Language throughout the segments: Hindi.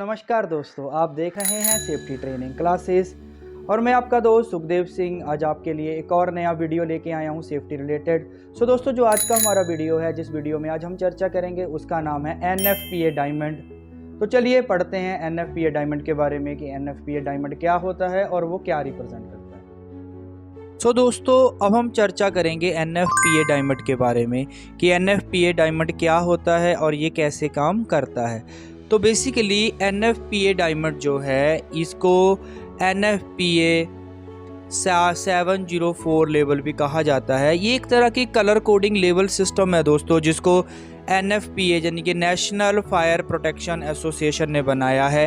नमस्कार दोस्तों, आप देख रहे हैं सेफ्टी ट्रेनिंग क्लासेस और मैं आपका दोस्त सुखदेव सिंह आज आपके लिए एक और नया वीडियो लेके आया हूं सेफ्टी रिलेटेड। दोस्तों, जो आज का हमारा वीडियो है, जिस वीडियो में आज हम चर्चा करेंगे उसका नाम है NFPA डायमंड। तो चलिए पढ़ते हैं NFPA डायमंड के बारे में कि NFPA डायमंड क्या होता है और वो क्या रिप्रेजेंट करता है। दोस्तों, अब हम चर्चा करेंगे NFPA डायमंड के बारे में कि NFPA डायमंड क्या होता है और ये कैसे काम करता है। तो बेसिकली NFPA डायमंड जो है इसको NFPA 704 लेवल भी कहा जाता है। ये एक तरह की कलर कोडिंग लेवल सिस्टम है दोस्तों, जिसको NFPA यानी कि नेशनल फायर प्रोटेक्शन एसोसिएशन ने बनाया है।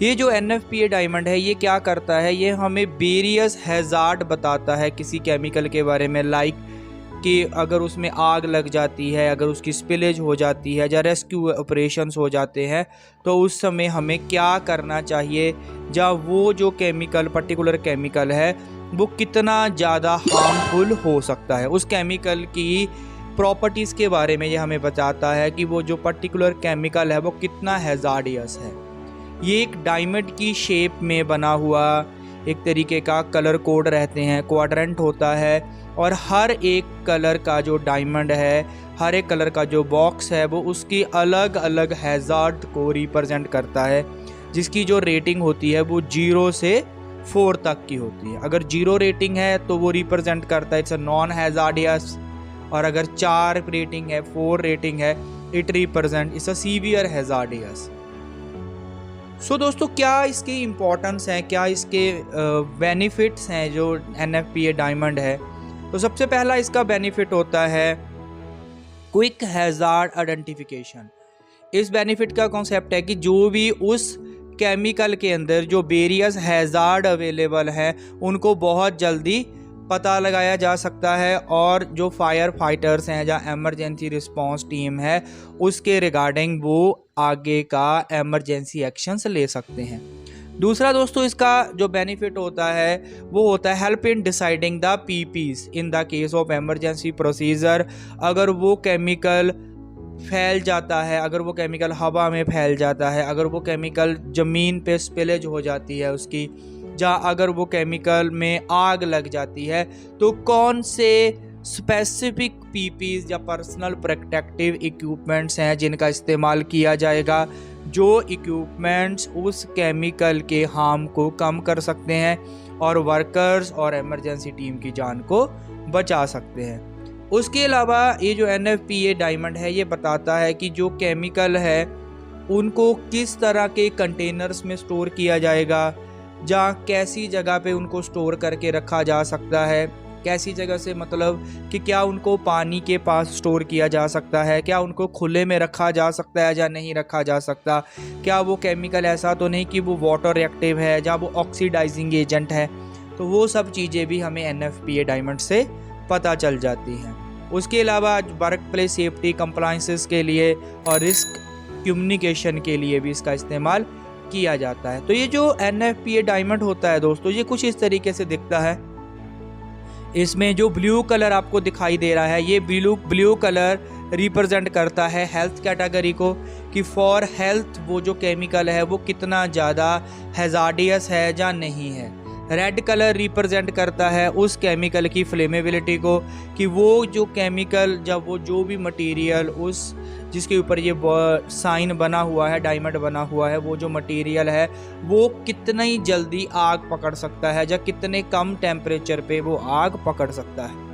ये जो NFPA डायमंड है ये क्या करता है, ये हमें वेरियस हैजार्ड बताता है किसी केमिकल के बारे में, लाइक कि अगर उसमें आग लग जाती है, अगर उसकी स्पिलेज हो जाती है या रेस्क्यू ऑपरेशंस हो जाते हैं तो उस समय हमें क्या करना चाहिए, या वो जो केमिकल पर्टिकुलर केमिकल है वो कितना ज़्यादा हार्मफुल हो सकता है। उस केमिकल की प्रॉपर्टीज़ के बारे में ये हमें बताता है कि वो जो पर्टिकुलर केमिकल है वो कितना हैजार्डियस है। ये एक डायमंड की शेप में बना हुआ एक तरीके का कलर कोड रहते हैं, क्वाड्रेंट होता है, और हर एक कलर का जो डायमंड है, हर एक कलर का जो बॉक्स है वो उसकी अलग अलग हैजार्ड को रिप्रेजेंट करता है, जिसकी जो रेटिंग होती है वो 0 से 4 तक की होती है। अगर 0 रेटिंग है तो वो रिप्रेजेंट करता है इट्स अ नॉन हैजार्डियस, और अगर 4 रेटिंग है, 4 रेटिंग है, it represent it's a severe hazardous. दोस्तों, क्या इसकी इम्पोर्टेंस है, क्या इसके बेनिफिट्स हैं जो NFPA डायमंड है। तो सबसे पहला इसका बेनिफिट होता है क्विक हैजार्ड आइडेंटिफिकेशन। इस बेनिफिट का कॉन्सेप्ट है कि जो भी उस केमिकल के अंदर जो वेरियस हैजार्ड अवेलेबल है उनको बहुत जल्दी पता लगाया जा सकता है, और जो फायर फाइटर्स हैं या एमरजेंसी रिस्पांस टीम है उसके रिगार्डिंग वो आगे का एमरजेंसी एक्शंस ले सकते हैं। दूसरा दोस्तों, इसका जो बेनिफिट होता है वो होता है help in deciding the PPs in the case of emergency procedure. अगर वो केमिकल फैल जाता है, अगर वो केमिकल हवा में फैल जाता है, अगर वो केमिकल ज़मीन पे स्पिलेज हो जाती है उसकी, या अगर वो केमिकल में आग लग जाती है, तो कौन से स्पेसिफिक PPs या पर्सनल प्रोटेक्टिव इक्विपमेंट्स हैं जिनका इस्तेमाल किया जाएगा, जो इक्विपमेंट्स उस केमिकल के हार्म को कम कर सकते हैं और वर्कर्स और एमरजेंसी टीम की जान को बचा सकते हैं। उसके अलावा ये जो NFPA डायमंड है ये बताता है कि जो केमिकल है उनको किस तरह के कंटेनर्स में स्टोर किया जाएगा, जहाँ कैसी जगह पे उनको स्टोर करके रखा जा सकता है। कैसी जगह से मतलब कि क्या उनको पानी के पास स्टोर किया जा सकता है, क्या उनको खुले में रखा जा सकता है या नहीं रखा जा सकता, क्या वो केमिकल ऐसा तो नहीं कि वो वाटर रिएक्टिव है या वो ऑक्सीडाइजिंग एजेंट है। तो वो सब चीज़ें भी हमें NFPA डायमंड से पता चल जाती हैं। उसके अलावा वर्क प्लेस सेफ्टी कंप्लायंसेस के लिए और रिस्क कम्युनिकेशन के लिए भी इसका इस्तेमाल किया जाता है। तो ये जो NFPA डायमंड होता है दोस्तों, ये कुछ इस तरीके से दिखता है। इसमें जो ब्लू कलर आपको दिखाई दे रहा है, ये ब्लू कलर रिप्रेजेंट करता है हेल्थ कैटेगरी को, कि फॉर हेल्थ वो जो केमिकल है वो कितना ज़्यादा हैजार्डियस है या नहीं है। रेड कलर रिप्रेजेंट करता है उस केमिकल की फ्लेमेबिलिटी को, कि वो जो केमिकल, जब वो जो भी मटेरियल उस जिसके ऊपर ये साइन बना हुआ है, डायमंड बना हुआ है, वो जो मटेरियल है वो कितनी जल्दी आग पकड़ सकता है या कितने कम टेम्परेचर पे वो आग पकड़ सकता है।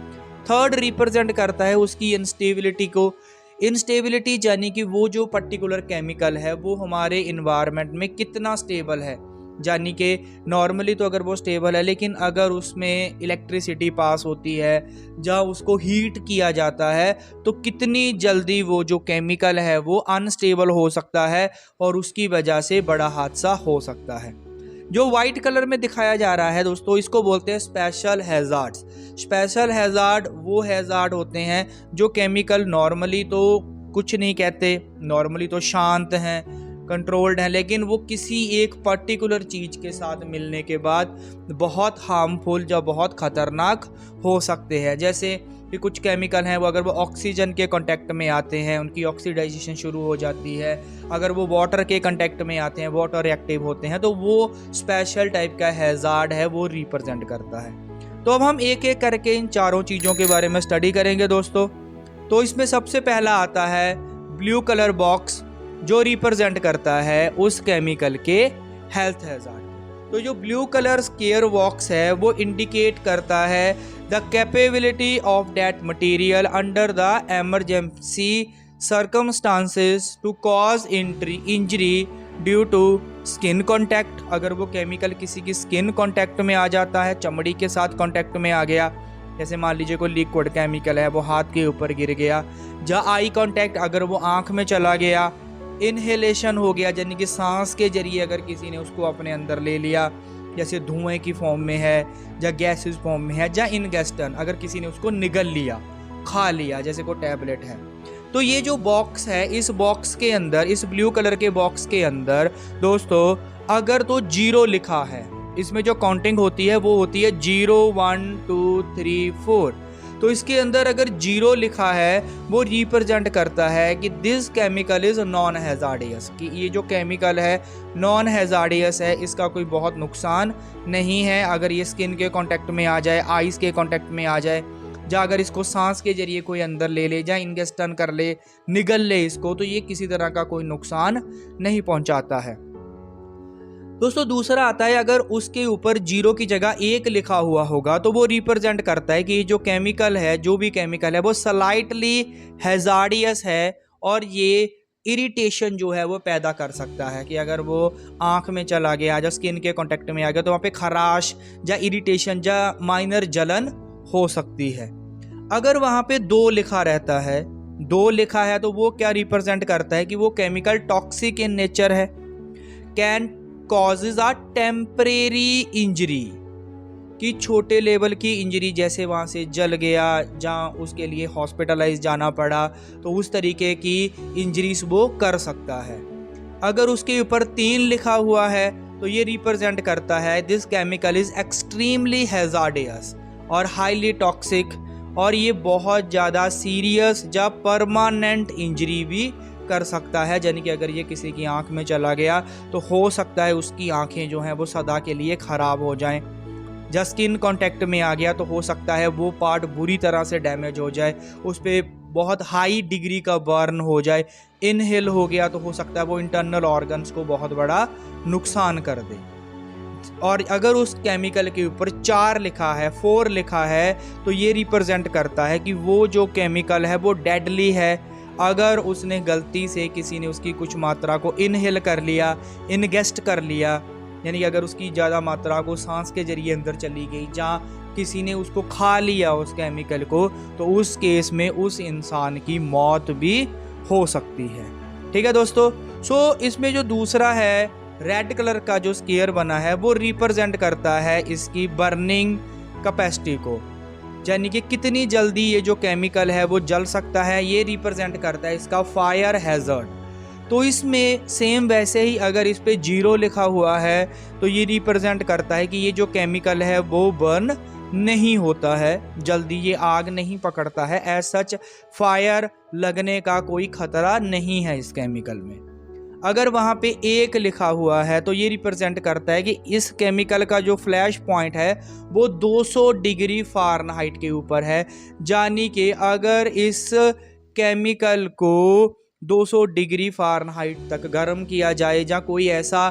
थर्ड रिप्रेजेंट करता है उसकी इंस्टेबिलिटी को। इंस्टेबिलिटी यानी कि वो जो पर्टिकुलर केमिकल है वो हमारे इन्वायरमेंट में कितना स्टेबल है, यानी कि नॉर्मली तो अगर वो स्टेबल है, लेकिन अगर उसमें इलेक्ट्रिसिटी पास होती है या उसको हीट किया जाता है तो कितनी जल्दी वो जो केमिकल है वो अनस्टेबल हो सकता है और उसकी वजह से बड़ा हादसा हो सकता है। जो वाइट कलर में दिखाया जा रहा है दोस्तों, इसको बोलते हैं स्पेशल हैजार्ड्स। स्पेशल हैजार्ड वो हैजार्ड होते हैं जो केमिकल नॉर्मली तो कुछ नहीं कहते, नॉर्मली तो शांत हैं, कंट्रोल्ड है, लेकिन वो किसी एक पर्टिकुलर चीज़ के साथ मिलने के बाद बहुत हार्मफुल या बहुत ख़तरनाक हो सकते हैं। जैसे कि कुछ केमिकल हैं वो अगर वो ऑक्सीजन के कांटेक्ट में आते हैं उनकी ऑक्सीडाइजेशन शुरू हो जाती है, अगर वो वाटर के कांटेक्ट में आते हैं वाटर रिएक्टिव होते हैं, तो वो स्पेशल टाइप का हैजार्ड है वो रिप्रेजेंट करता है। तो अब हम एक एक करके इन चारों चीज़ों के बारे में स्टडी करेंगे दोस्तों। तो इसमें सबसे पहला आता है ब्लू कलर बॉक्स, जो रिप्रेजेंट करता है उस केमिकल के हेल्थ हैजार्ड। तो जो ब्लू कलर स्केयर बॉक्स है वो इंडिकेट करता है the capability of that material under the emergency circumstances to cause injury due to skin contact. अगर वो केमिकल किसी की स्किन कांटेक्ट में आ जाता है, चमड़ी के साथ कांटेक्ट में आ गया, जैसे मान लीजिए कोई लिक्विड केमिकल है वो हाथ के ऊपर गिर गया, या आई कांटेक्ट अगर वो आंख में चला गया, इनहेलेशन हो गया यानी कि सांस के जरिए अगर किसी ने उसको अपने अंदर ले लिया, जैसे धुएं की फॉर्म में है या गैसेस फॉर्म में है, या इनगेस्टन अगर किसी ने उसको निगल लिया, खा लिया, जैसे कोई टैबलेट है। तो ये जो बॉक्स है, इस बॉक्स के अंदर, इस ब्लू कलर के बॉक्स के अंदर दोस्तों अगर तो 0 लिखा है, इसमें जो काउंटिंग होती है वो होती है 0 1 2 3 4, तो इसके अंदर अगर 0 लिखा है वो रिप्रेजेंट करता है कि this chemical is non hazardous, कि ये जो केमिकल है नॉन हैजार्डियस है, इसका कोई बहुत नुकसान नहीं है। अगर ये स्किन के कांटेक्ट में आ जाए, आइस के कांटेक्ट में आ जाए, या अगर इसको सांस के जरिए कोई अंदर ले ले, या इंगेस्टन कर ले, निगल ले इसको, तो ये किसी तरह का कोई नुकसान नहीं पहुंचाता है। दोस्तों दूसरा आता है अगर उसके ऊपर 0 की जगह 1 लिखा हुआ होगा तो वो रिप्रेजेंट करता है कि जो केमिकल है, जो भी केमिकल है वो स्लाइटली हैजार्डियस है और ये इरिटेशन जो है वो पैदा कर सकता है, कि अगर वो आंख में चला गया या स्किन के कांटेक्ट में आ गया तो वहाँ पे खराश या इरिटेशन या माइनर जलन हो सकती है। अगर वहाँ पे 2 लिखा रहता है, 2 लिखा है तो वो क्या रिप्रेजेंट करता है कि वो केमिकल टॉक्सिक इन नेचर है, can causes a temporary injury, कि छोटे लेवल की इंजरी, जैसे वहाँ से जल गया जहाँ उसके लिए हॉस्पिटलाइज जाना पड़ा, तो उस तरीके की इंजरीज वो कर सकता है। अगर उसके ऊपर 3 लिखा हुआ है तो ये रिप्रेजेंट करता है this chemical is extremely hazardous और हाईली टॉक्सिक, और ये बहुत ज़्यादा सीरियस या परमानेंट इंजरी भी कर सकता है, यानी कि अगर ये किसी की आंख में चला गया तो हो सकता है उसकी आंखें जो हैं वो सदा के लिए ख़राब हो जाएं, या स्किन कांटेक्ट में आ गया तो हो सकता है वो पार्ट बुरी तरह से डैमेज हो जाए, उस पर बहुत हाई डिग्री का बर्न हो जाए, इनहेल हो गया तो हो सकता है वो इंटरनल ऑर्गन्स को बहुत बड़ा नुकसान कर दे। और अगर उस केमिकल के ऊपर 4 लिखा है, 4 लिखा है, तो ये रिप्रेजेंट करता है कि वो जो केमिकल है वो डेडली है। अगर उसने गलती से किसी ने उसकी कुछ मात्रा को इनहेल कर लिया, इनगेस्ट कर लिया, यानी कि अगर उसकी ज़्यादा मात्रा को सांस के जरिए अंदर चली गई, जहाँ किसी ने उसको खा लिया उस केमिकल को, तो उस केस में उस इंसान की मौत भी हो सकती है। ठीक है दोस्तों। सो इसमें जो दूसरा है रेड कलर का जो स्केयर बना है वो रिप्रेजेंट करता है इसकी बर्निंग कैपेसिटी को, यानी कि कितनी जल्दी ये जो केमिकल है वो जल सकता है, ये रिप्रेजेंट करता है इसका फायर हैजर्ड। तो इसमें सेम वैसे ही अगर इस पे 0 लिखा हुआ है तो ये रिप्रेजेंट करता है कि ये जो केमिकल है वो बर्न नहीं होता है जल्दी, ये आग नहीं पकड़ता है, एज सच फायर लगने का कोई खतरा नहीं है इस केमिकल में। अगर वहाँ पे 1 लिखा हुआ है तो ये रिप्रेजेंट करता है कि इस केमिकल का जो फ्लैश पॉइंट है वो 200 डिग्री फ़ारेनहाइट के ऊपर है, यानी कि अगर इस केमिकल को 200 डिग्री फ़ारेनहाइट तक गर्म किया जाए, या कोई ऐसा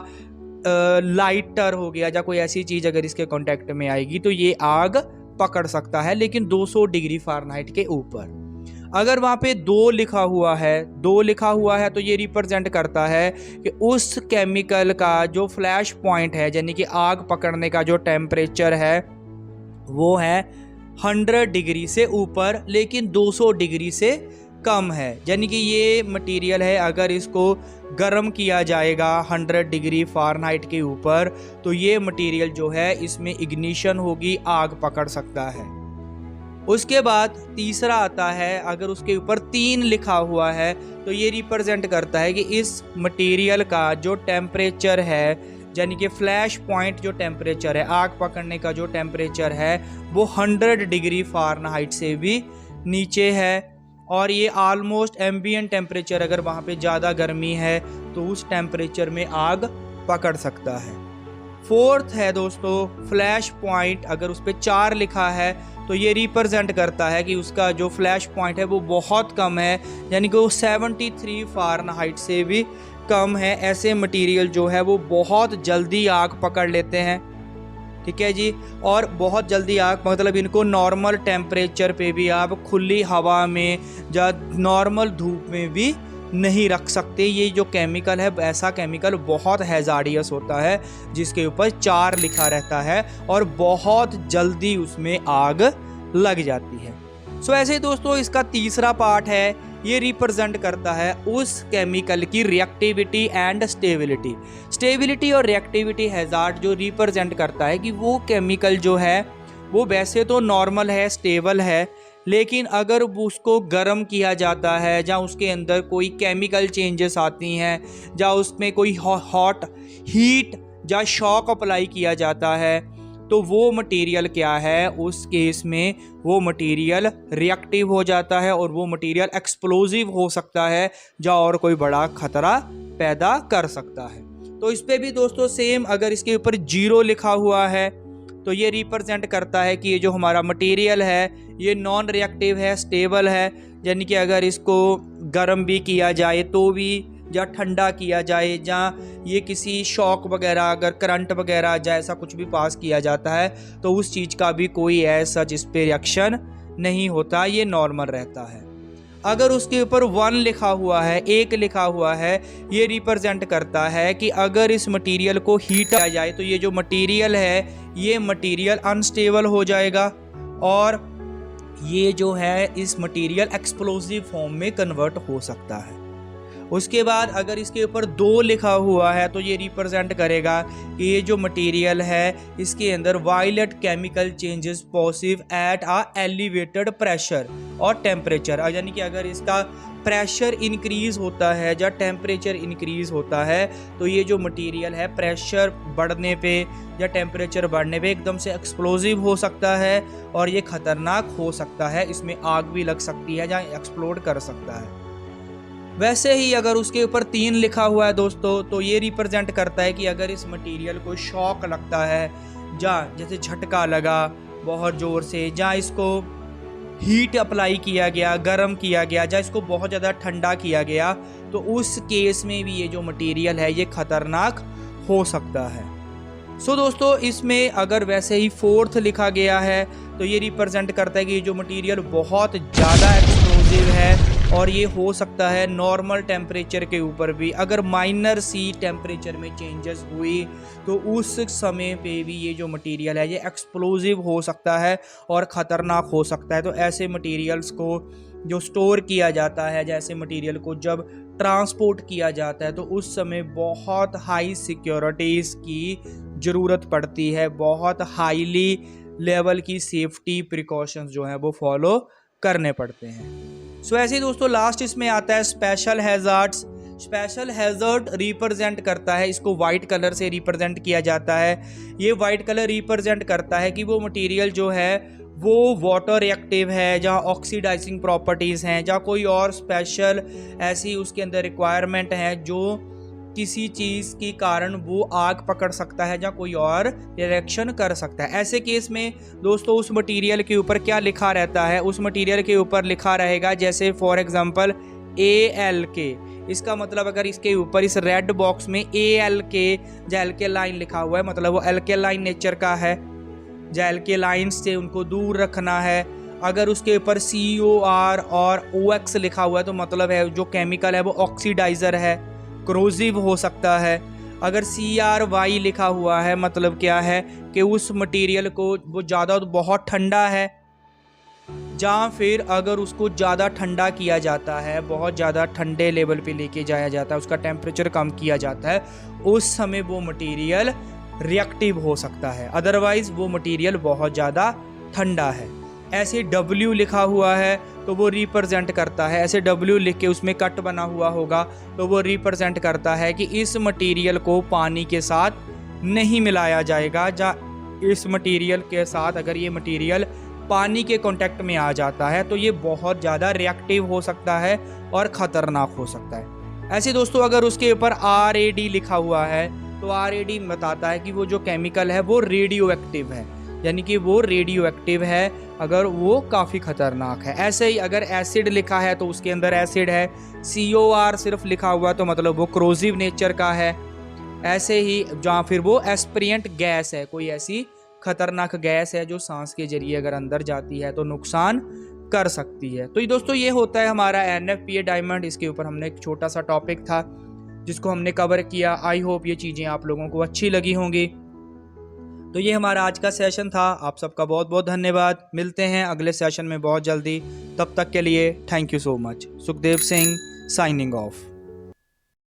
लाइटर हो गया या कोई ऐसी चीज़ अगर इसके कांटेक्ट में आएगी तो ये आग पकड़ सकता है, लेकिन 200 डिग्री फ़ारेनहाइट के ऊपर। अगर वहाँ पे 2 लिखा हुआ है तो ये रिप्रेजेंट करता है कि उस केमिकल का जो फ्लैश पॉइंट है, यानी कि आग पकड़ने का जो टेम्परेचर है वो है 100 डिग्री से ऊपर, लेकिन 200 डिग्री से कम है, यानी कि ये मटेरियल है अगर इसको गर्म किया जाएगा 100 डिग्री फ़ारेनहाइट के ऊपर तो ये मटेरियल जो है इसमें इग्निशन होगी, आग पकड़ सकता है। उसके बाद तीसरा आता है, अगर उसके ऊपर 3 लिखा हुआ है तो ये रिप्रेजेंट करता है कि इस मटेरियल का जो टेम्परेचर है, यानी कि फ्लैश पॉइंट जो टेम्परेचर है, आग पकड़ने का जो टेम्परेचर है वो 100 डिग्री फ़ारेनहाइट से भी नीचे है और ये ऑलमोस्ट एम्बिएंट टेम्परेचर, अगर वहाँ पे ज़्यादा गर्मी है तो उस टेम्परेचर में आग पकड़ सकता है। फोर्थ है दोस्तों फ्लैश पॉइंट, अगर उस पर 4 लिखा है तो ये रिप्रेजेंट करता है कि उसका जो फ्लैश पॉइंट है वो बहुत कम है, यानी कि वो 73 फ़ारेनहाइट से भी कम है। ऐसे मटेरियल जो है वो बहुत जल्दी आग पकड़ लेते हैं, ठीक है जी। और बहुत जल्दी आग मतलब इनको नॉर्मल टेम्परेचर पे भी आप खुली हवा में या नॉर्मल धूप में भी नहीं रख सकते। ये जो केमिकल है, ऐसा केमिकल बहुत हैजार्डियस होता है जिसके ऊपर 4 लिखा रहता है और बहुत जल्दी उसमें आग लग जाती है। सो ऐसे दोस्तों इसका तीसरा पार्ट है, ये रिप्रेजेंट करता है उस केमिकल की रिएक्टिविटी एंड स्टेबिलिटी। स्टेबिलिटी और रिएक्टिविटी हैजार्ड जो रिप्रेजेंट करता है कि वो केमिकल जो है वो वैसे तो नॉर्मल है, स्टेबल है, लेकिन अगर उसको गर्म किया जाता है या उसके अंदर कोई केमिकल चेंजेस आती हैं या उसमें कोई हॉट हीट या शॉक अप्लाई किया जाता है तो वो मटेरियल क्या है, उस केस में वो मटेरियल रिएक्टिव हो जाता है और वो मटेरियल एक्सप्लोजिव हो सकता है या और कोई बड़ा खतरा पैदा कर सकता है। तो इस पे भी दोस्तों सेम, अगर इसके ऊपर 0 लिखा हुआ है तो ये रिप्रेजेंट करता है कि ये जो हमारा मटेरियल है ये नॉन रिएक्टिव है, स्टेबल है, यानी कि अगर इसको गर्म भी किया जाए तो भी, या ठंडा किया जाए, या ये किसी शॉक वगैरह अगर करंट वगैरह या ऐसा कुछ भी पास किया जाता है तो उस चीज़ का भी कोई ऐसा जिस पे रिएक्शन नहीं होता, ये नॉर्मल रहता है। अगर उसके ऊपर 1 लिखा हुआ है, 1 लिखा हुआ है, ये रिप्रेजेंट करता है कि अगर इस मटेरियल को हीट किया जाए तो ये जो मटेरियल है ये मटेरियल अनस्टेबल हो जाएगा और ये जो है इस मटेरियल एक्सप्लोजिव फॉर्म में कन्वर्ट हो सकता है। उसके बाद अगर इसके ऊपर 2 लिखा हुआ है तो ये रिप्रेजेंट करेगा कि ये जो मटेरियल है इसके अंदर violent chemical changes possible at a elevated pressure और टेम्परेचर, यानी कि अगर इसका प्रेशर इंक्रीज होता है या टेम्परेचर इंक्रीज होता है तो ये जो मटेरियल है प्रेशर बढ़ने पे या टेम्परेचर बढ़ने पे एकदम से एक्सप्लोजिव हो सकता है और ये खतरनाक हो सकता है, इसमें आग भी लग सकती है या एक्सप्लोड कर सकता है। वैसे ही अगर उसके ऊपर 3 लिखा हुआ है दोस्तों तो ये रिप्रेजेंट करता है कि अगर इस मटेरियल को शॉक लगता है, जैसे झटका लगा बहुत ज़ोर से, या इसको हीट अप्लाई किया गया, गर्म किया गया, या इसको बहुत ज़्यादा ठंडा किया गया, तो उस केस में भी ये जो मटेरियल है ये खतरनाक हो सकता है। सो दोस्तों इसमें अगर वैसे ही 4th लिखा गया है तो ये रिप्रेजेंट करता है कि ये जो मटेरियल बहुत ज़्यादा एक्सप्लोजिव है और ये हो सकता है नॉर्मल टेम्परेचर के ऊपर भी, अगर माइनर सी टेम्परेचर में चेंजेस हुई तो उस समय पे भी ये जो मटेरियल है ये एक्सप्लोजिव हो सकता है और ख़तरनाक हो सकता है। तो ऐसे मटेरियल्स को जो स्टोर किया जाता है, जैसे मटेरियल को जब ट्रांसपोर्ट किया जाता है तो उस समय बहुत हाई सिक्योरिटीज़ की ज़रूरत पड़ती है, बहुत हाईली लेवल की सेफ्टी प्रिकॉशंस जो हैं वो फॉलो करने पड़ते हैं। सो ऐसे ही दोस्तों लास्ट इसमें आता है special hazards. Special hazard represent करता है, इसको वाइट कलर से रिप्रेजेंट किया जाता है। ये वाइट कलर रिप्रेजेंट करता है कि वो मटेरियल जो है वो वाटर रिएक्टिव है, जहाँ ऑक्सीडाइजिंग प्रॉपर्टीज़ हैं, जहाँ कोई और स्पेशल ऐसी उसके अंदर रिक्वायरमेंट है जो किसी चीज़ के कारण वो आग पकड़ सकता है या कोई और रिएक्शन कर सकता है। ऐसे केस में दोस्तों उस मटेरियल के ऊपर क्या लिखा रहता है, उस मटेरियल के ऊपर लिखा रहेगा जैसे फॉर एग्जांपल ALK। इसका मतलब अगर इसके ऊपर इस रेड बॉक्स में ALK या एल्केलाइन लिखा हुआ है मतलब वो एल्केलाइन नेचर का है, या एल्केलाइन से उनको दूर रखना है। अगर उसके ऊपर COR और OX लिखा हुआ है तो मतलब है जो केमिकल है वो ऑक्सीडाइजर है, क्रोजिव हो सकता है। अगर CRY लिखा हुआ है मतलब क्या है कि उस मटेरियल को वो ज़्यादा बहुत ठंडा है, जहाँ फिर अगर उसको ज़्यादा ठंडा किया जाता है, बहुत ज़्यादा ठंडे लेवल पे लेके जाया जाता है, उसका टेम्परेचर कम किया जाता है, उस समय वो मटेरियल रिएक्टिव हो सकता है, अदरवाइज़ वो मटेरियल बहुत ज़्यादा ठंडा है। ऐसे W लिखा हुआ है तो वो रिप्रेजेंट करता है, ऐसे W लिख के उसमें कट बना हुआ होगा तो वो रिप्रेजेंट करता है कि इस मटेरियल को पानी के साथ नहीं मिलाया जाएगा, या इस मटेरियल के साथ अगर ये मटेरियल पानी के कांटेक्ट में आ जाता है तो ये बहुत ज़्यादा रिएक्टिव हो सकता है और ख़तरनाक हो सकता है। ऐसे दोस्तों अगर उसके ऊपर RAD लिखा हुआ है तो RAD बताता है कि वो जो केमिकल है वो रेडियो एक्टिव है, यानी कि वो रेडियो एक्टिव है, अगर वो काफ़ी ख़तरनाक है। ऐसे ही अगर एसिड लिखा है तो उसके अंदर एसिड है, COR सिर्फ लिखा हुआ तो मतलब वो क्रोजिव नेचर का है। ऐसे ही जहाँ फिर वो एस्पिरेंट गैस है, कोई ऐसी खतरनाक गैस है जो सांस के जरिए अगर अंदर जाती है तो नुकसान कर सकती है। तो ये दोस्तों ये होता है हमारा NFPA डायमंड। इसके ऊपर हमने एक छोटा सा टॉपिक था जिसको हमने कवर किया। आई होप ये चीज़ें आप लोगों को अच्छी लगी होंगी। तो ये हमारा आज का सेशन था। आप सबका बहुत बहुत धन्यवाद। मिलते हैं अगले सेशन में बहुत जल्दी। तब तक के लिए thank you so much. Sukhdev Singh signing off.